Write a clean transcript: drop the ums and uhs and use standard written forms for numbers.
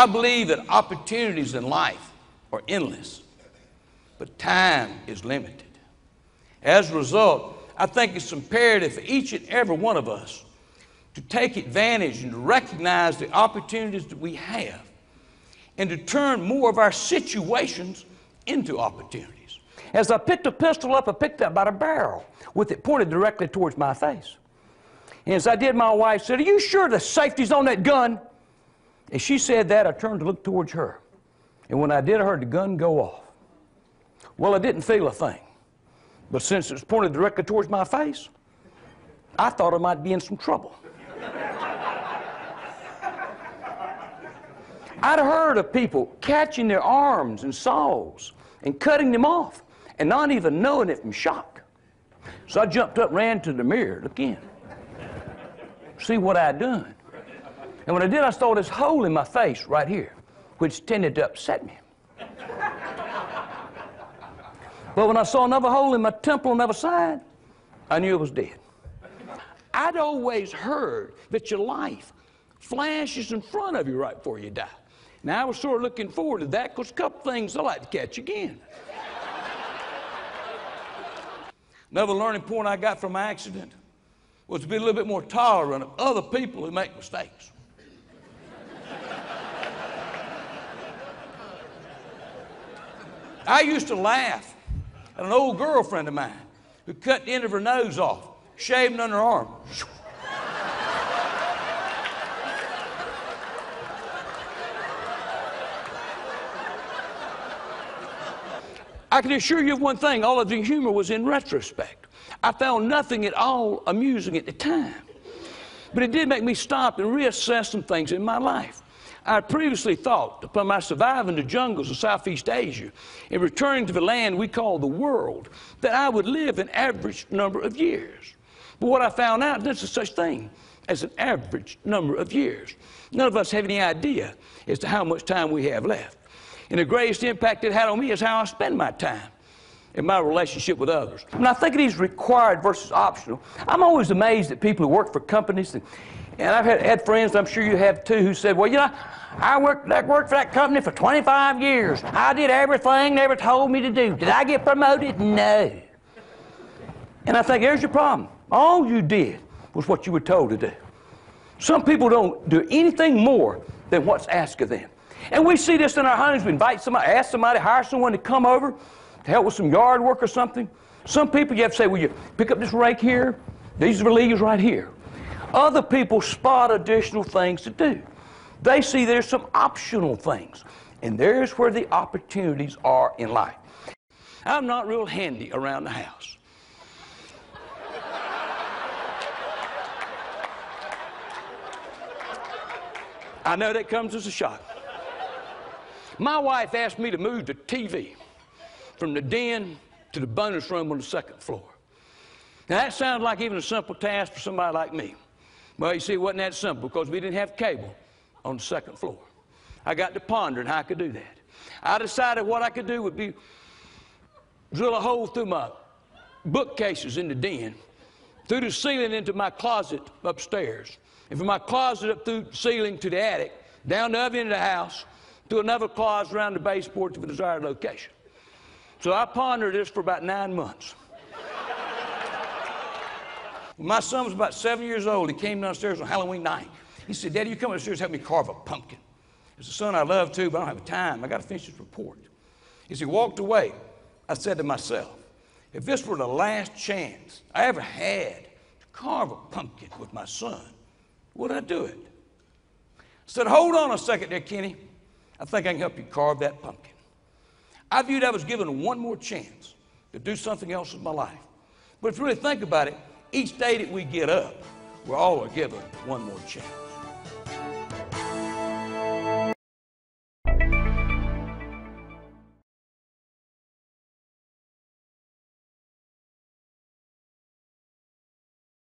I believe that opportunities in life are endless, but time is limited. As a result, I think it's imperative for each and every one of us to take advantage and to recognize the opportunities that we have and to turn more of our situations into opportunities. As I picked a pistol up, I picked it up by the barrel with it pointed directly towards my face. And as I did, my wife said, "Are you sure the safety's on that gun?" As she said that, I turned to look towards her. And when I did, I heard the gun go off. Well, I didn't feel a thing. But since it was pointed directly towards my face, I thought I might be in some trouble. I'd heard of people catching their arms and saws and cutting them off and not even knowing it from shock. So I jumped up and ran to the mirror, look in, see what I'd done. And when I did, I saw this hole in my face right here, which tended to upset me. But when I saw another hole in my temple on the other side, I knew it was dead. I'd always heard that your life flashes in front of you right before you die. Now, I was sort of looking forward to that because a couple things I'd like to catch again. Another learning point I got from my accident was to be a little bit more tolerant of other people who make mistakes. I used to laugh at an old girlfriend of mine who cut the end of her nose off, shaving under her arm. I can assure you of one thing, all of the humor was in retrospect. I found nothing at all amusing at the time. But it did make me stop and reassess some things in my life. I had previously thought, upon my surviving the jungles of Southeast Asia and returning to the land we call the world, that I would live an average number of years. But what I found out, there's such thing as an average number of years. None of us have any idea as to how much time we have left. And the greatest impact it had on me is how I spend my time in my relationship with others. When I think of these required versus optional, I'm always amazed at people who work for companies. And I've had friends, I'm sure you have too, who said, "Well, you know, I worked for that company for 25 years. I did everything they ever told me to do. Did I get promoted? No." And I think, here's your problem. All you did was what you were told to do. Some people don't do anything more than what's asked of them. And we see this in our homes. We invite somebody, ask somebody, hire someone to come over to help with some yard work or something. Some people you have to say, "Will you pick up this rake here? These are the leaves right here." Other people spot additional things to do. They see there's some optional things. And there's where the opportunities are in life. I'm not real handy around the house. I know that comes as a shock. My wife asked me to move the TV from the den to the bonus room on the second floor. Now that sounds like even a simple task for somebody like me. Well, you see, it wasn't that simple because we didn't have cable on the second floor. I got to pondering how I could do that. I decided what I could do would be drill a hole through my bookcases in the den, through the ceiling into my closet upstairs, and from my closet up through the ceiling to the attic, down the other end of the house, to another closet around the baseboard to the desired location. So I pondered this for about 9 months. When my son was about 7 years old, he came downstairs on Halloween night. He said, "Daddy, you come upstairs and help me carve a pumpkin." I said, "Son, I love to, but I don't have time. I got to finish this report." As he walked away, I said to myself, if this were the last chance I ever had to carve a pumpkin with my son, would I do it? I said, "Hold on a second there, Kenny. I think I can help you carve that pumpkin." I viewed I was given one more chance to do something else in my life. But if you really think about it, each day that we get up, we're all given one more chance.